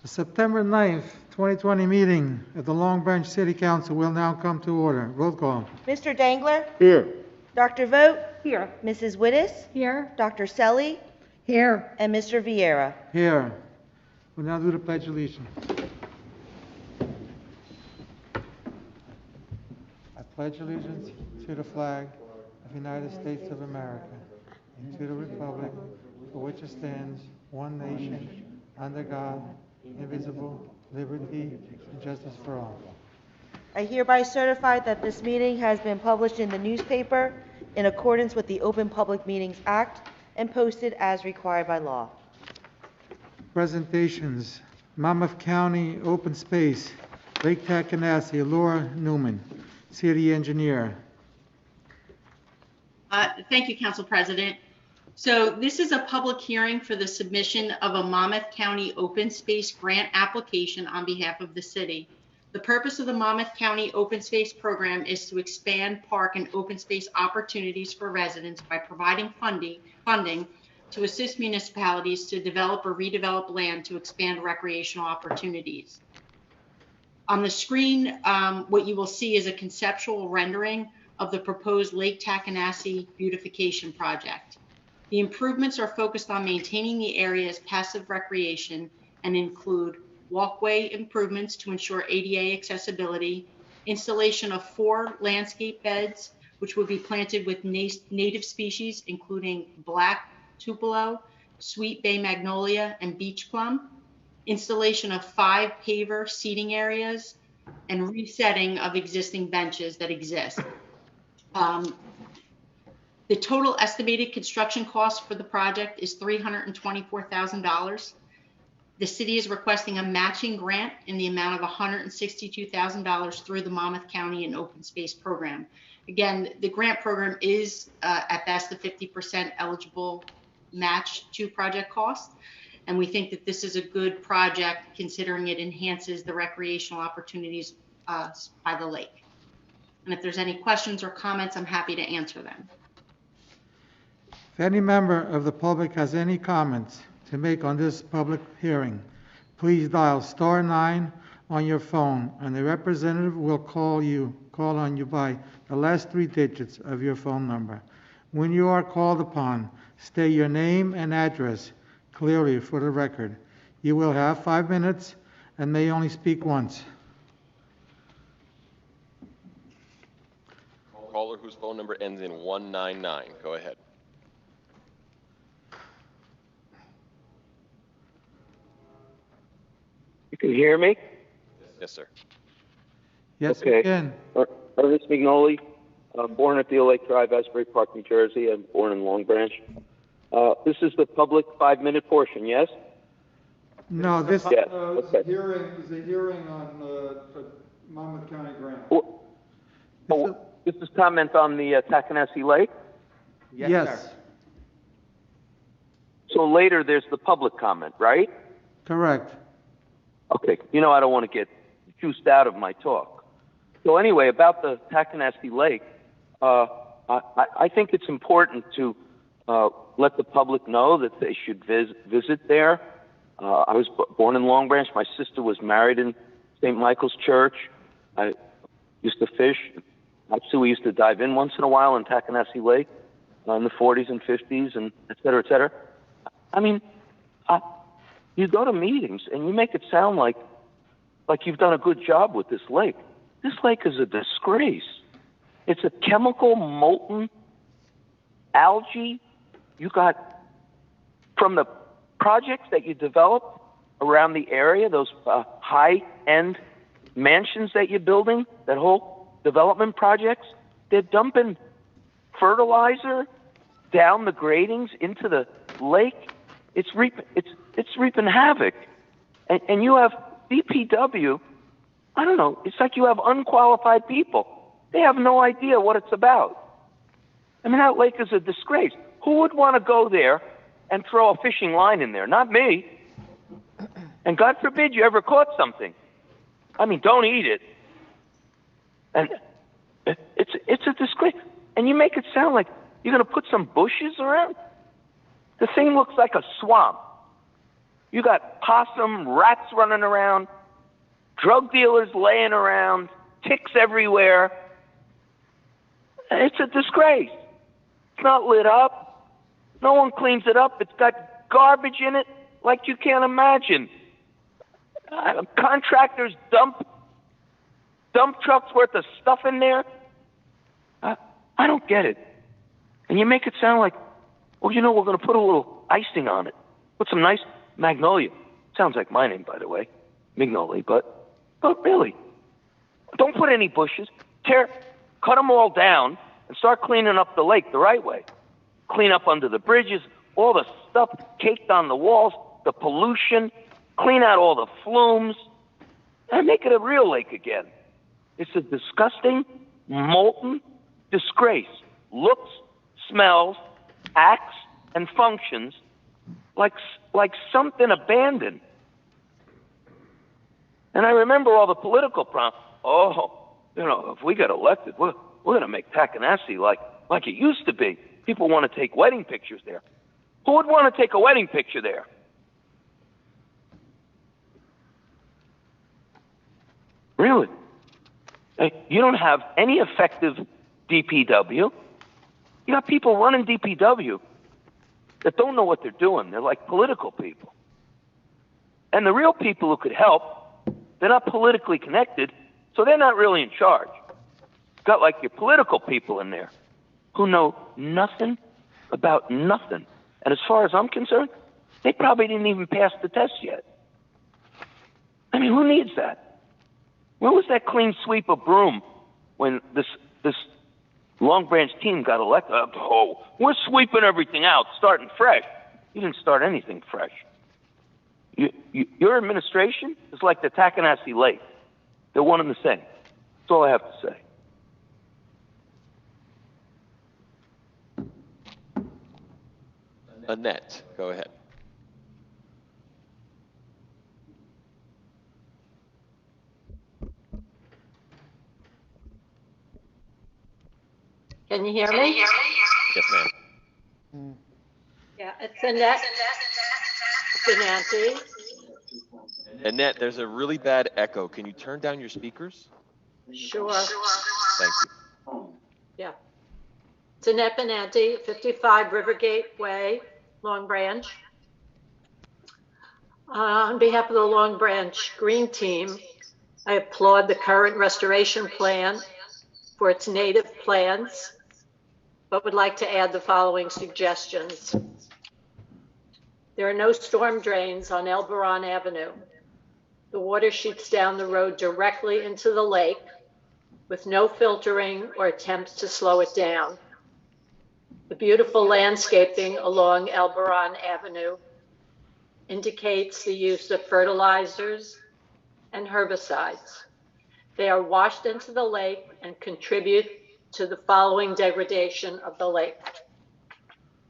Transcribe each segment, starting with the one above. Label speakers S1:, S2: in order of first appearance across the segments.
S1: The September 9th, 2020 meeting of the Long Branch City Council will now come to order. Roll call.
S2: Mr. Dangler?
S3: Here.
S2: Dr. Vogt?
S4: Here.
S2: Mrs. Wittes?
S4: Here.
S2: Dr. Selly?
S4: Here.
S2: And Mr. Vieira.
S1: Here. We'll now do the Pledge of Allegiance. I pledge allegiance to the flag of the United States of America and to the republic for which it stands, one nation, under God, indivisible, liberty and justice for all.
S2: I hereby certify that this meeting has been published in the newspaper in accordance with the Open Public Meetings Act and posted as required by law.
S1: Presentations. Monmouth County Open Space, Lake Tackanassie, Laura Newman, City Engineer.
S5: Thank you, Council President. So this is a public hearing for the submission of a Monmouth County Open Space Grant application on behalf of the city. The purpose of the Monmouth County Open Space Program is to expand park and open space opportunities for residents by providing funding to assist municipalities to develop or redevelop land to expand recreational opportunities. On the screen, what you will see is a conceptual rendering of the proposed Lake Tackanassie beautification project. The improvements are focused on maintaining the area's passive recreation and include walkway improvements to ensure ADA accessibility, installation of 4 landscape beds, which will be planted with native species, including black tupelo, sweet bay magnolia, and beach plum, installation of 5 paver seating areas, and resetting of existing benches that exist. The total estimated construction cost for the project is $324,000. The city is requesting a matching grant in the amount of $162,000 through the Monmouth County and Open Space Program. Again, the grant program is at best a 50% eligible match to project cost. And we think that this is a good project considering it enhances the recreational opportunities by the lake. And if there's any questions or comments, I'm happy to answer them.
S1: If any member of the public has any comments to make on this public hearing, please dial *9 on your phone and the representative will call on you by the last 3 digits of your phone number. When you are called upon, state your name and address clearly for the record. You will have 5 minutes and may only speak once.
S3: Caller whose phone number ends in 199. Go ahead.
S6: You can hear me?
S3: Yes, sir.
S1: Yes,
S6: Okay.
S1: we can.
S6: Ernest Mignoli, born at Deal Lake Drive, Asbury Park, New Jersey. I'm born in Long Branch. This is the public 5-minute portion, yes?
S1: No, this,
S6: Yes, okay.
S7: Is a hearing on Monmouth County grant.
S6: This is comment on the Tackanassie Lake?
S1: yes,
S6: So later there's the public comment, right?
S1: correct.
S6: Okay, you know I don't want to get juiced out of my talk. So anyway, about the Tackanassie Lake, I think it's important to let the public know that they should visit there. I was born in Long Branch. My sister was married in St. Michael's Church. I used to fish. Actually, we used to dive in once in a while in Tackanassie Lake in the 40s and 50s, and et cetera, et cetera. I mean, you go to meetings and you make it sound like you've done a good job with this lake. This lake is a disgrace. It's a chemical molten algae. You got from the projects that you developed around the area, those high-end mansions that you're building, that whole development projects, they're dumping fertilizer down the gratings into the lake. It's reaping havoc. And you have DPW, I don't know, it's like you have unqualified people. They have no idea what it's about. I mean, that lake is a disgrace. Who would want to go there and throw a fishing line in there? Not me. And God forbid you ever caught something. I mean, don't eat it. And it's a disgrace. And you make it sound like you're going to put some bushes around? The thing looks like a swamp. You got possum, rats running around, drug dealers laying around, ticks everywhere. It's a disgrace. It's not lit up. No one cleans it up. It's got garbage in it like you can't imagine. Contractors dump trucks worth of stuff in there. I don't get it. And you make it sound like, well, you know, we're going to put a little icing on it. Put some nice magnolia. Sounds like my name, by the way. Mignoli, but really. Don't put any bushes. Cut them all down and start cleaning up the lake the right way. Clean up under the bridges, all the stuff caked on the walls, the pollution. Clean out all the flumes and make it a real lake again. It's a disgusting, molten disgrace. Looks, smells, acts, and functions like something abandoned. And I remember all the political if we get elected, we're going to make Takanashi like it used to be. People want to take wedding pictures there. Who would want to take a wedding picture there? Really? You don't have any effective DPW. You got people running DPW that don't know what they're doing. They're like political people. And the real people who could help, they're not politically connected, so they're not really in charge. You've got like your political people in there who know nothing about nothing. And as far as I'm concerned, they probably didn't even pass the test yet. I mean, who needs that? Where was that clean sweep of broom when this Long Branch team got elected? We're sweeping everything out, starting fresh. You didn't start anything fresh. Your administration is like the Takanashi Lake. They're one and the same. That's all I have to say.
S3: Annette, go ahead.
S4: Can you hear me?
S3: Yes, ma'am.
S4: Yeah, it's Annette Benanti.
S3: Annette, there's a really bad echo. Can you turn down your speakers?
S4: Sure.
S3: Thank you.
S4: Yeah. It's Annette Benanti, 55 Rivergate Way, Long Branch. On behalf of the Long Branch Green Team, I applaud the current restoration plan for its native plants, but would like to add the following suggestions. There are no storm drains on Elberon Avenue. The water sheets down the road directly into the lake with no filtering or attempts to slow it down. The beautiful landscaping along Elberon Avenue indicates the use of fertilizers and herbicides. They are washed into the lake and contribute to the following degradation of the lake.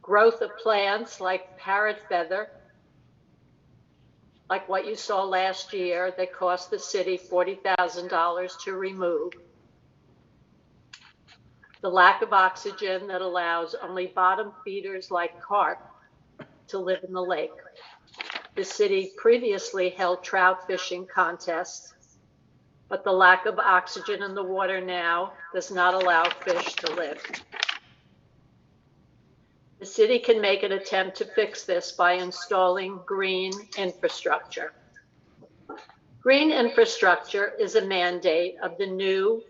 S4: Growth of plants like parrot feather, like what you saw last year that cost the city $40,000 to remove. The lack of oxygen that allows only bottom feeders like carp to live in the lake. The city previously held trout fishing contests, but the lack of oxygen in the water now does not allow fish to live. The city can make an attempt to fix this by installing green infrastructure. Green infrastructure is a mandate of the new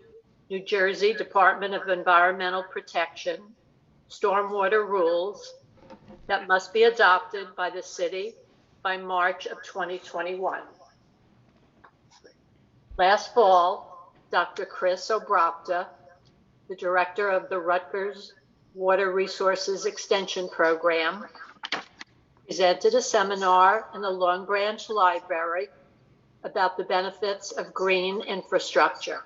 S4: New Jersey Department of Environmental Protection stormwater rules that must be adopted by the city by March of 2021. Last fall, Dr. Chris Obrapta, the director of the Rutgers Water Resources Extension Program, presented a seminar in the Long Branch Library about the benefits of green infrastructure.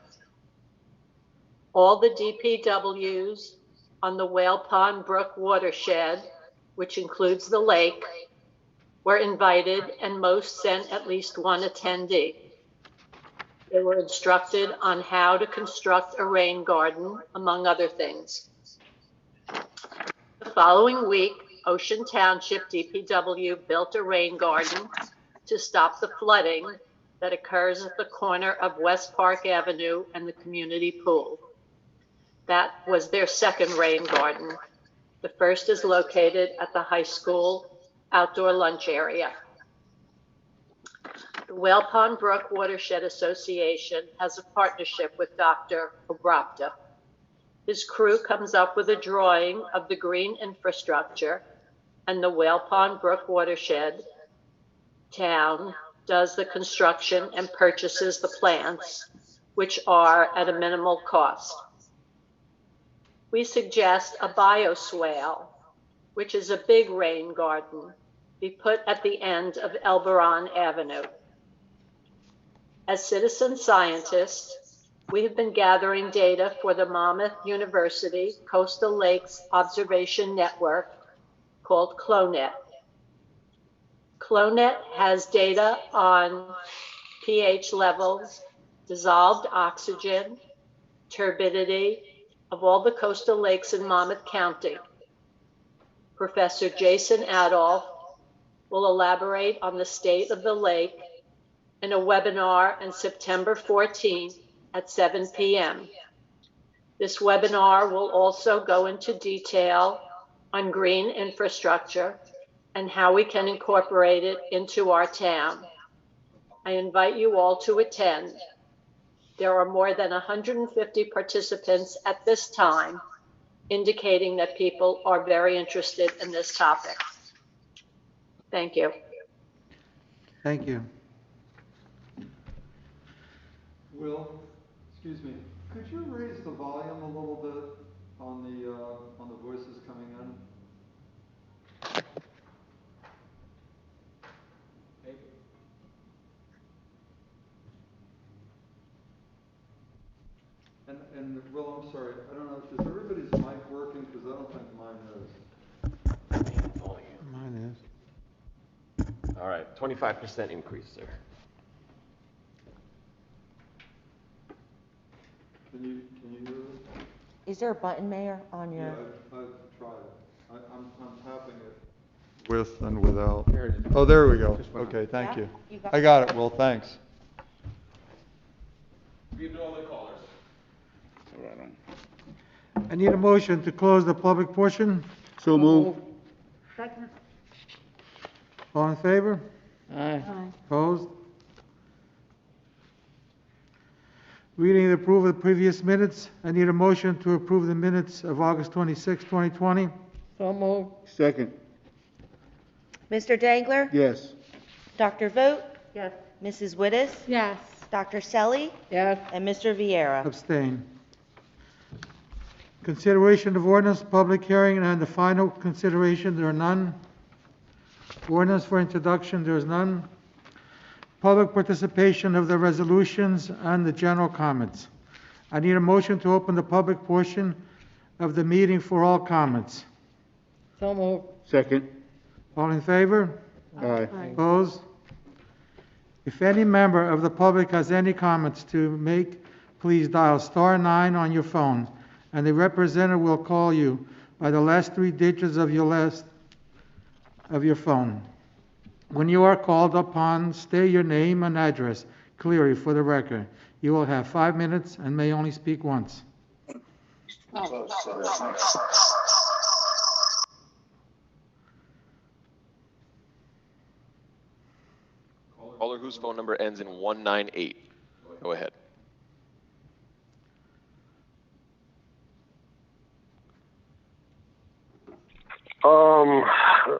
S4: All the DPWs on the Whale Pond Brook watershed, which includes the lake, were invited and most sent at least one attendee. They were instructed on how to construct a rain garden, among other things. The following week, Ocean Township DPW built a rain garden to stop the flooding that occurs at the corner of West Park Avenue and the community pool. That was their second rain garden. The first is located at the high school outdoor lunch area. The Whale Pond Brook Watershed Association has a partnership with Dr. Obrapta. His crew comes up with a drawing of the green infrastructure, and the Whale Pond Brook Watershed town does the construction and purchases the plants, which are at a minimal cost. We suggest a bioswale, which is a big rain garden, be put at the end of Elberon Avenue. As citizen scientists, we have been gathering data for the Monmouth University Coastal Lakes Observation Network called CLONET. CLONET has data on pH levels, dissolved oxygen, turbidity of all the coastal lakes in Monmouth County. Professor Jason Adolph will elaborate on the state of the lake in a webinar on September 14th at 7 p.m. This webinar will also go into detail on green infrastructure and how we can incorporate it into our town. I invite you all to attend. There are more than 150 participants at this time, indicating that people are very interested in this topic. Thank you.
S1: Thank you.
S7: Will, excuse me, could you raise the volume a little bit on the voices coming in? And Will, I'm sorry, I don't know, is everybody's mic working? Because I don't think mine is.
S1: Mine is.
S3: All right, 25% increase, sir.
S7: Can you hear this?
S2: Is there a button, Mayor, on
S7: Yeah,
S2: your?
S7: I've tried it. I'm tapping it. With and without. Oh, there we go. Okay, thank
S2: Yeah,
S7: you.
S2: you got
S7: I got it, Will, thanks.
S3: Read all the callers.
S1: I need a motion to close the public portion.
S7: So move.
S2: Second.
S1: All in favor?
S2: Aye.
S1: Opposed? Reading and approve of the previous minutes. I need a motion to approve the minutes of August 26, 2020.
S7: Second.
S2: Mr. Dangler?
S7: Yes.
S2: Dr. Vogt?
S4: Yes.
S2: Mrs. Wittes?
S8: Yes.
S2: Dr. Selly?
S8: Yes.
S2: And Mr. Viera?
S1: Abstain. Consideration of ordinance, public hearing, and the final consideration, there are none. Ordinance for introduction, there is none. Public participation of the resolutions and the general comments. I need a motion to open the public portion of the meeting for all comments.
S8: So moved.
S7: Second.
S1: All in favor?
S7: Aye.
S1: Opposed? If any member of the public has any comments to make, please dial *9 on your phone, and the representative will call you by the last 3 digits of your phone. When you are called upon, state your name and address clearly for the record. You will have 5 minutes and may only speak once.
S3: Caller whose phone number ends in 198. Go ahead.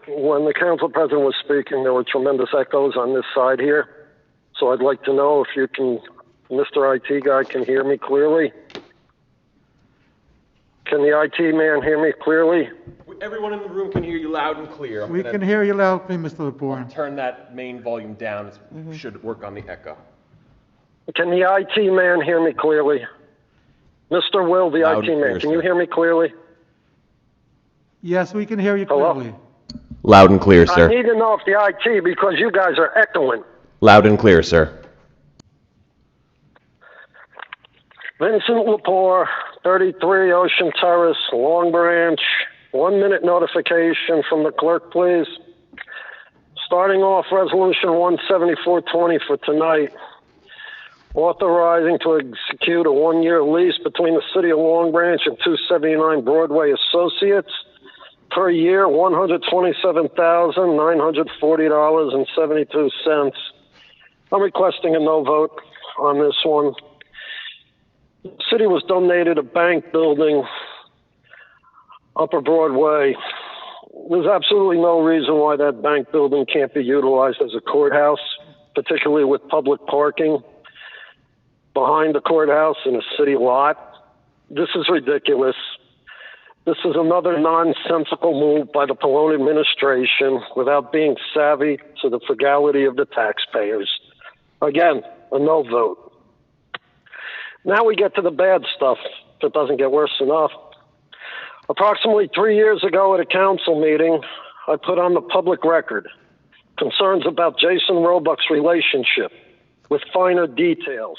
S9: When the council president was speaking, there were tremendous echoes on this side here. So I'd like to know if you can, Mr. IT guy, can hear me clearly. Can the IT man hear me clearly?
S3: Everyone in the room can hear you loud and clear.
S1: We can hear you loudly, Mr. Lepore.
S3: Turn that main volume down. It should work on the echo.
S9: Can the IT man hear me clearly? Mr. Will, the
S3: Loud
S9: IT
S3: and
S9: man,
S3: clear,
S9: can you
S3: sir.
S9: hear me clearly?
S1: Yes, we can hear you
S9: Hello?
S1: clearly.
S3: Loud and clear,
S9: I
S3: sir.
S9: need to know if the IT, because you guys are echoing.
S3: Loud and clear, sir.
S9: Vincent Lepore, 33 Ocean Terrace, Long Branch. 1 minute notification from the clerk, please. Starting off, Resolution 17420 for tonight, authorizing to execute a one-year lease between the City of Long Branch and 279 Broadway Associates. Per year, $127,940.72. I'm requesting a no vote on this one. The city was donated a bank building, Upper Broadway. There's absolutely no reason why that bank building can't be utilized as a courthouse, particularly with public parking behind the courthouse in a city lot. This is ridiculous. This is another nonsensical move by the Pallone administration without being savvy to the frugality of the taxpayers. Again, a no vote. Now we get to the bad stuff that doesn't get worse enough. Approximately 3 years ago at a council meeting, I put on the public record concerns about Jason Roebuck's relationship with finer details,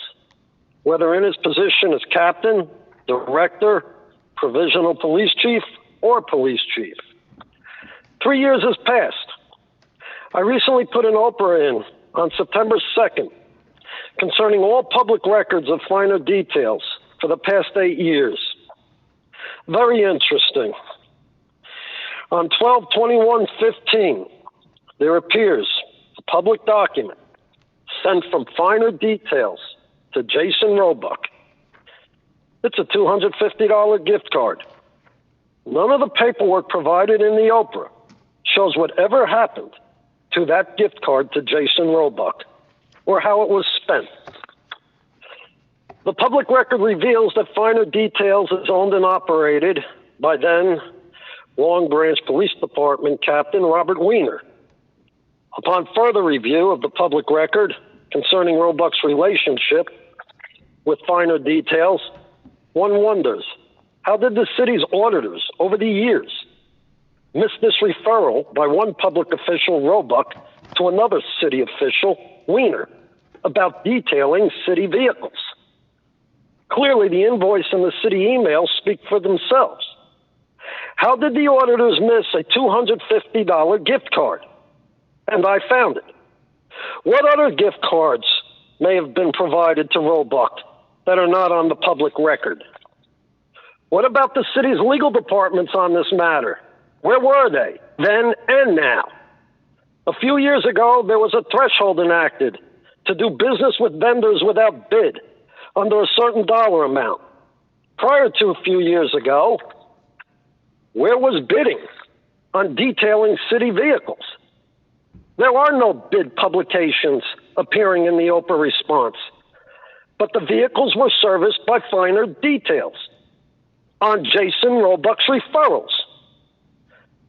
S9: whether in his position as captain, director, provisional police chief, or police chief. 3 years has passed. I recently put an Oprah in on September 2nd concerning all public records of finer details for the past 8 years. Very interesting. On 12/21/15, there appears a public document sent from finer details to Jason Roebuck. It's a $250 gift card. None of the paperwork provided in the Oprah shows whatever happened to that gift card to Jason Roebuck or how it was spent. The public record reveals that Finer Details is owned and operated by then Long Branch Police Department Captain Robert Weiner. Upon further review of the public record concerning Roebuck's relationship with Finer Details, one wonders, how did the city's auditors over the years miss this referral by one public official, Roebuck, to another city official, Weiner, about detailing city vehicles? Clearly, the invoice and the city email speak for themselves. How did the auditors miss a $250 gift card? And I found it. What other gift cards may have been provided to Roebuck that are not on the public record? What about the city's legal departments on this matter? Where were they then and now? A few years ago, there was a threshold enacted to do business with vendors without bid under a certain dollar amount. Prior to a few years ago, where was bidding on detailing city vehicles? There are no bid publications appearing in the Oprah response, but the vehicles were serviced by Finer Details on Jason Roebuck's referrals.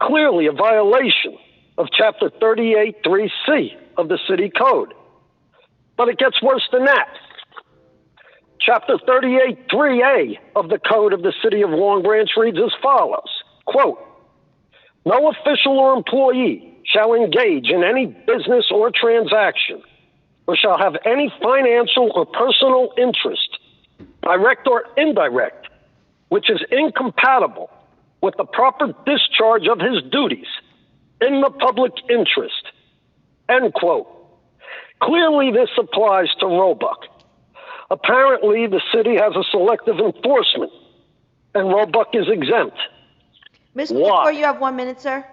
S9: Clearly a violation of Chapter 38(3)(c) of the City Code. But it gets worse than that. Chapter 38(3)(a) of the Code of the City of Long Branch reads as follows, quote, "No official or employee shall engage in any business or transaction or shall have any financial or personal interest, direct or indirect, which is incompatible with the proper discharge of his duties in the public interest," end quote. Clearly, this applies to Roebuck. Apparently, the city has a selective enforcement, and Roebuck is exempt.
S2: Mr.
S9: Why?
S2: McCoy, you have 1 minute, sir.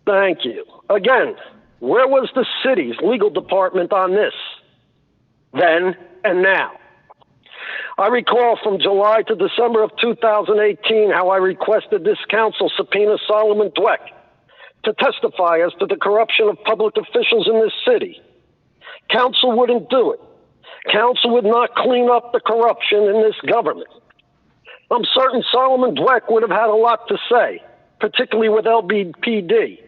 S9: Thank you. Again, where was the city's legal department on this? Then and now. I recall from July to December of 2018 how I requested this council subpoena Solomon Dweck to testify as to the corruption of public officials in this city. Council wouldn't do it. Council would not clean up the corruption in this government. I'm certain Solomon Dweck would have had a lot to say, particularly with LBPD,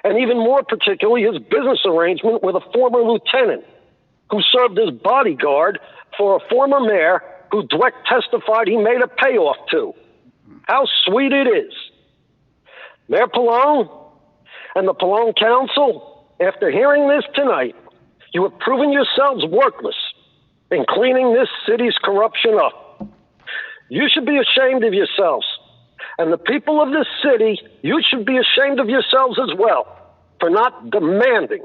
S9: and even more particularly his business arrangement with a former lieutenant who served as bodyguard for a former mayor who Dweck testified he made a payoff to. How sweet it is. Mayor Pallone and the Pallone Council, after hearing this tonight, you have proven yourselves worthless in cleaning this city's corruption up. You should be ashamed of yourselves. And the people of this city, you should be ashamed of yourselves as well. for not demanding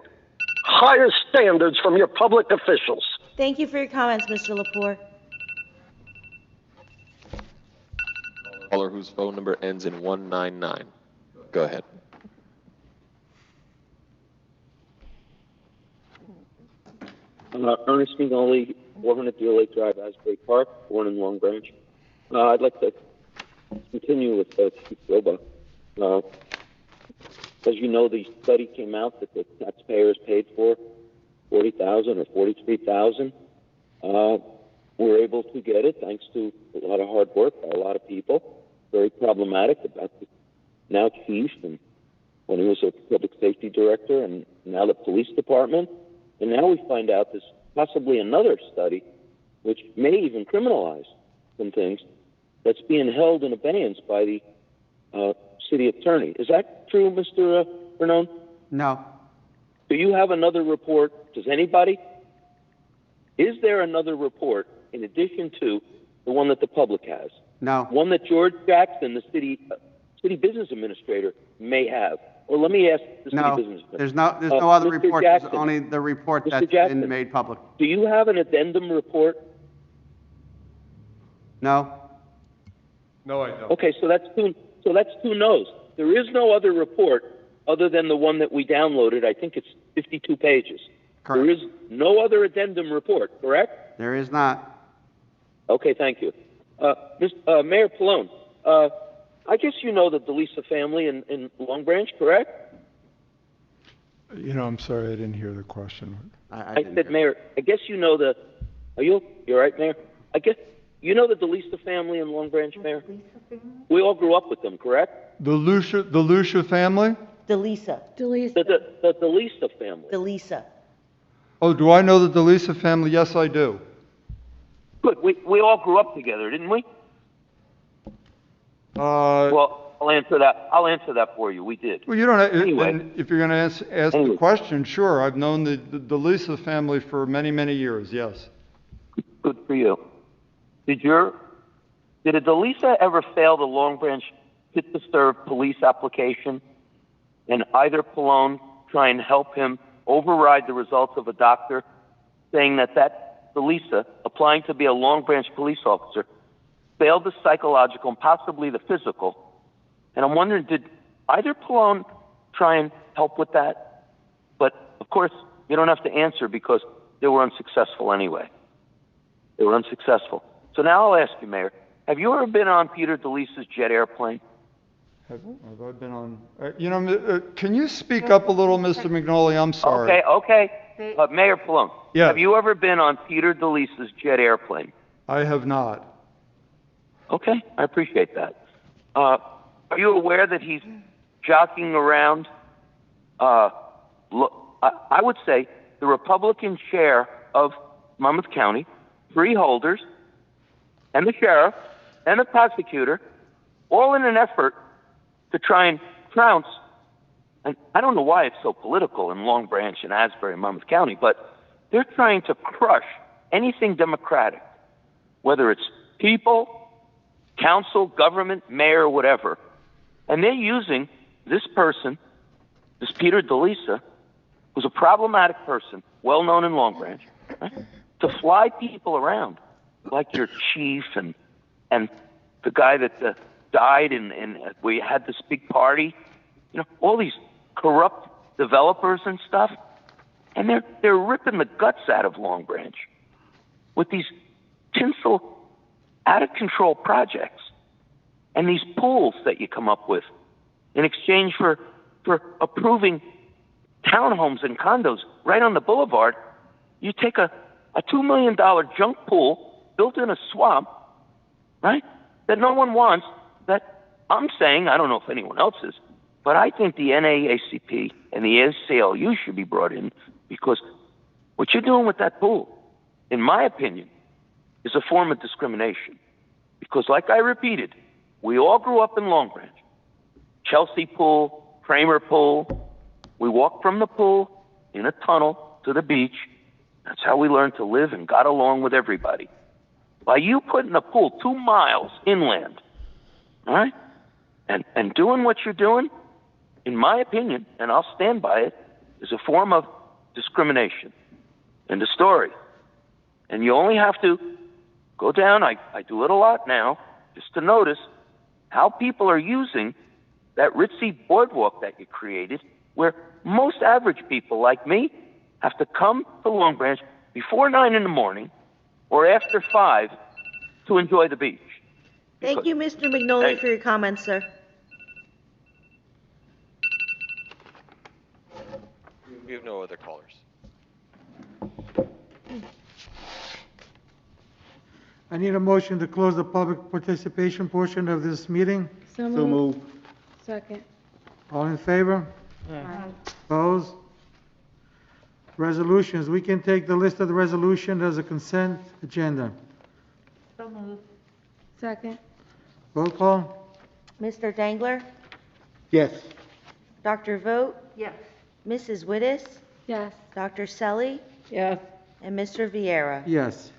S9: higher standards from your public officials.
S2: Thank you for your comments, Mr. Lepore.
S3: Caller whose phone number ends in 199. Go ahead.
S6: Ernest Mignoli, 400 Deer Lake Drive, Asbury Park, born in Long Branch. I'd like to continue with Chief Roba. As you know, the study came out that the taxpayers paid for $40,000 or $43,000. We were able to get it thanks to a lot of hard work by a lot of people. Very problematic about the now chief, and when he was a public safety director, and now the police department. And now we find out there's possibly another study which may even criminalize some things that's being held in abeyance by the city attorney. Is that true, Mr. Bernone?
S8: No.
S6: Do you have another report? Does anybody? Is there another report in addition to the one that the public has?
S8: No.
S6: One that George Jackson, the city business administrator, may have? Or let me ask the city
S8: No.
S6: business administrator.
S8: There's no other
S6: Mr.
S8: report.
S6: Jackson,
S8: There's only the report
S6: Mr.
S8: that's
S6: Jackson,
S8: been made public.
S6: do you have an addendum report?
S8: No.
S7: No, I don't.
S6: Okay, so that's two no's. There is no other report other than the one that we downloaded. I think it's 52 pages.
S8: Correct.
S6: There is no other addendum report, correct?
S8: There is not.
S6: Okay, thank you. Mayor Pallone, I guess you know the DeLisa family in Long Branch, correct?
S7: I'm sorry, I didn't hear the question.
S8: I
S6: I
S8: didn't
S6: said,
S8: hear.
S6: Mayor, I guess you know the, you're right, Mayor? I guess, you know the DeLisa family in Long Branch, Mayor? We all grew up with them, correct?
S7: The Lucia family?
S2: Delisa.
S6: The DeLisa family.
S2: Delisa.
S7: Oh, do I know the DeLisa family? Yes, I do.
S6: Good, we all grew up together, didn't we? Well, I'll answer that for you. We did.
S7: Well, you don't.
S6: Anyway.
S7: And if you're going to ask
S6: Anyway.
S7: the question, sure. I've known the Lisa family for many, many years. Yes.
S6: Good for you. Did a DeLisa ever fail the Long Branch fit to serve police application, and either Pallone try and help him override the results of a doctor saying that DeLisa, applying to be a Long Branch police officer, failed the psychological and possibly the physical? And I'm wondering, did either Pallone try and help with that? But, of course, you don't have to answer because they were unsuccessful anyway. They were unsuccessful. So now I'll ask you, Mayor, have you ever been on Peter DeLisa's jet airplane?
S7: Have I been on? Can you speak up a little, Mr. Mignoli? I'm sorry.
S6: Okay. Mayor Pallone,
S7: Yeah.
S6: have you ever been on Peter DeLisa's jet airplane?
S7: I have not.
S6: Okay, I appreciate that. Are you aware that he's jockeying around, I would say, the Republican chair of Monmouth County, three holders, and the sheriff, and the prosecutor, all in an effort to try and trounce, and I don't know why it's so political in Long Branch and Asbury and Monmouth County, but they're trying to crush anything Democratic, whether it's people, council, government, mayor, whatever. And they're using this person, this Peter DeLisa, who's a problematic person, well known in Long Branch, right, to fly people around, like your chief and the guy that died and we had this big party, all these corrupt developers and stuff, and they're ripping the guts out of Long Branch with these tinsel, out of control projects and these pools that you come up with in exchange for approving townhomes and condos right on the boulevard. You take a $2 million junk pool built in a swamp, right, that no one wants, that I'm saying, I don't know if anyone else is, but I think the NAACP and the ACLU should be brought in, because what you're doing with that pool, in my opinion, is a form of discrimination. Because like I repeated, we all grew up in Long Branch. Chelsea Pool, Kramer Pool. We walked from the pool in a tunnel to the beach. That's how we learned to live and got along with everybody. By you putting a pool 2 miles inland, all right, and doing what you're doing, in my opinion, and I'll stand by it, is a form of discrimination. End of story. And you only have to go down, I do it a lot now, just to notice how people are using that ritzy boardwalk that you created, where most average people like me have to come to Long Branch before 9 in the morning or after 5 to enjoy the beach.
S2: Thank you, Mr. McNolly, for your comments, sir.
S3: We have no other callers.
S1: I need a motion to close the public participation portion of this meeting.
S8: So moved. Second.
S1: All in favor? Opposed? Resolutions, we can take the list of the resolution as a consent agenda.
S8: So moved. Second.
S1: Roll call?
S2: Mr. Dangler?
S7: Yes.
S2: Dr. Vogt?
S8: Yes.
S2: Mrs. Wittes?
S8: Yes.
S2: Dr. Selly?
S8: Yes.
S2: And Mr. Viera?
S1: Yes.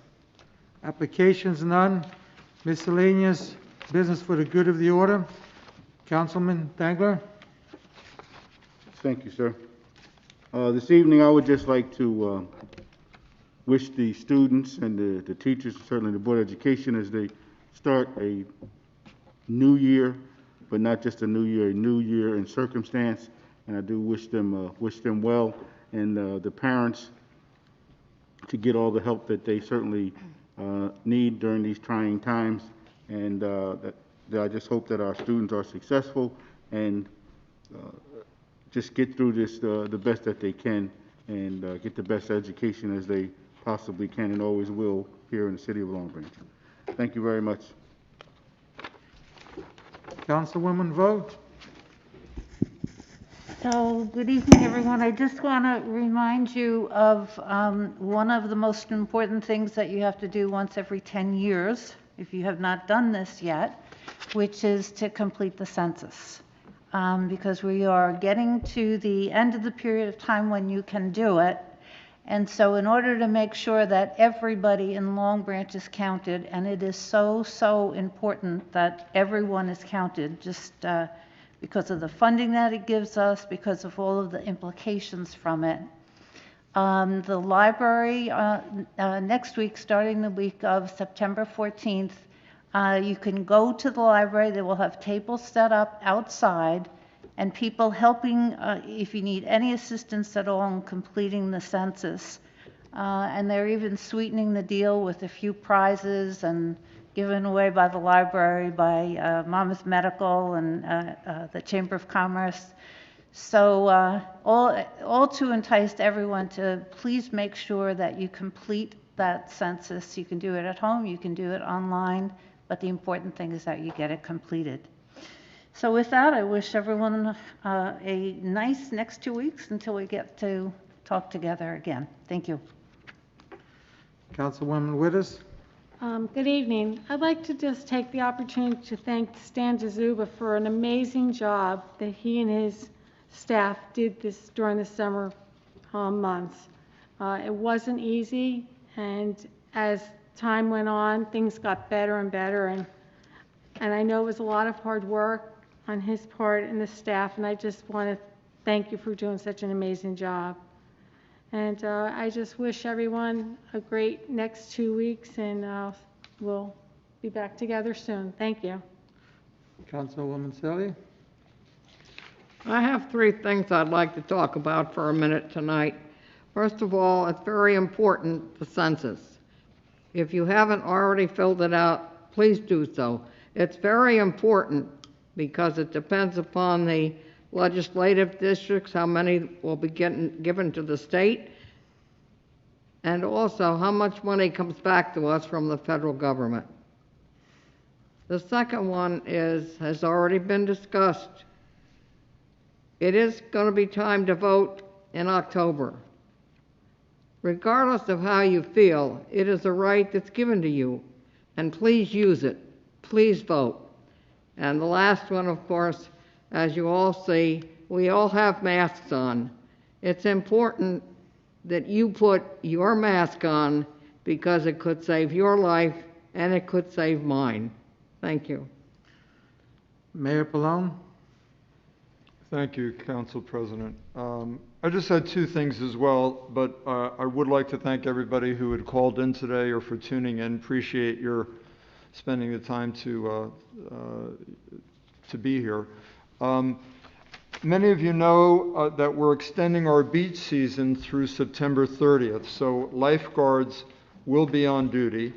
S1: Applications, none. Miscellaneous business for the good of the order. Councilman Dangler?
S10: Thank you, sir. This evening, I would just like to wish the students and the teachers, certainly the Board of Education, as they start a new year, but not just a new year in circumstance. And I do wish them well, and the parents to get all the help that they certainly need during these trying times. And that I just hope that our students are successful and just get through this the best that they can, and get the best education as they possibly can and always will here in the city of Long Branch. Thank you very much.
S1: Councilwoman Vogt?
S8: So, good evening, everyone. I just want to remind you of one of the most important things that you have to do once every 10 years, if you have not done this yet, which is to complete the census. Because we are getting to the end of the period of time when you can do it. And so in order to make sure that everybody in Long Branch is counted, and it is so important that everyone is counted, just because of the funding that it gives us, because of all of the implications from it. The library, next week, starting the week of September 14th, you can go to the library. They will have tables set up outside and people helping if you need any assistance at all in completing the census. And they're even sweetening the deal with a few prizes and given away by the library, by Monmouth Medical and the Chamber of Commerce. So all to entice everyone to please make sure that you complete that census. You can do it at home, you can do it online, but the important thing is that you get it completed. So with that, I wish everyone a nice next 2 weeks until we get to talk together again. Thank you.
S1: Councilwoman Wittes?
S8: Good evening. I'd like to just take the opportunity to thank Stan Jazuba for an amazing job that he and his staff did this during the summer months. It wasn't easy, and as time went on, things got better and better, and I know it was a lot of hard work on his part and the staff, and I just want to thank you for doing such an amazing job. And I just wish everyone a great next 2 weeks, and we'll be back together soon. Thank you.
S1: Councilwoman Selly?
S11: I have 3 things I'd like to talk about for a minute tonight. First of all, it's very important, the census. If you haven't already filled it out, please do so. It's very important because it depends upon the legislative districts, how many will be given to the state, and also how much money comes back to us from the federal government. The second one has already been discussed. It is going to be time to vote in October. Regardless of how you feel, it is a right that's given to you, and please use it. Please vote. And the last one, of course, as you all see, we all have masks on. It's important that you put your mask on because it could save your life and it could save mine. Thank you.
S1: Mayor Pallone?
S7: Thank you, Council President. I just had two things as well, but I would like to thank everybody who had called in today or for tuning in. Appreciate your spending the time to be here. Many of you know that we're extending our beach season through September 30th, so lifeguards will be on duty.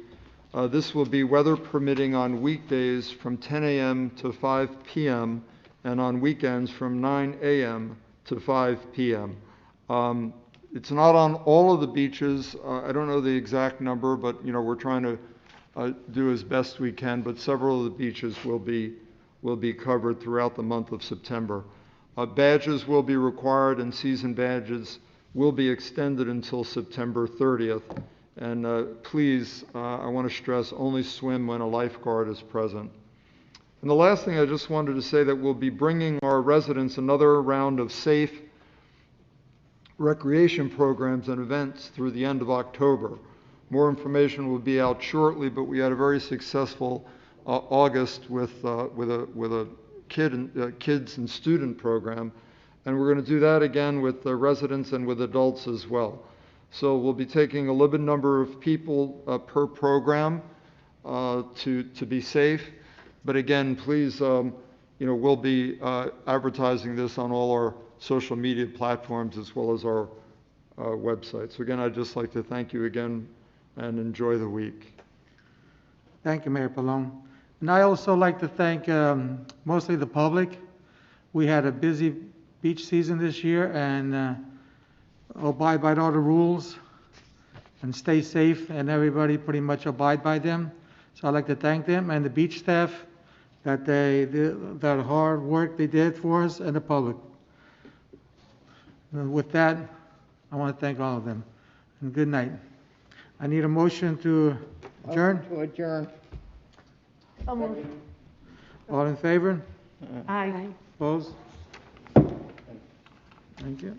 S7: This will be weather permitting on weekdays from 10 a.m. to 5 p.m. and on weekends from 9 a.m. to 5 p.m. It's not on all of the beaches. I don't know the exact number, but we're trying to do as best we can, but several of the beaches will be covered throughout the month of September. Badges will be required, and season badges will be extended until September 30th. And please, I want to stress, only swim when a lifeguard is present. And the last thing I just wanted to say that we'll be bringing our residents another round of safe recreation programs and events through the end of October. More information will be out shortly, but we had a very successful August with a kids and student program, and we're going to do that again with the residents and with adults as well. So we'll be taking a limited number of people per program to be safe. But again, please, we'll be advertising this on all our social media platforms as well as our website. So again, I'd just like to thank you again and enjoy the week.
S1: Thank you, Mayor Pallone. And I also like to thank mostly the public. We had a busy beach season this year, and abide by all the rules and stay safe, and everybody pretty much abide by them. So I'd like to thank them and the beach staff that that hard work they did for us and the public. And with that, I want to thank all of them. And good night. I need a motion to adjourn.
S11: To adjourn.
S1: All in favor?
S8: Aye.
S1: Opposed? Thank you.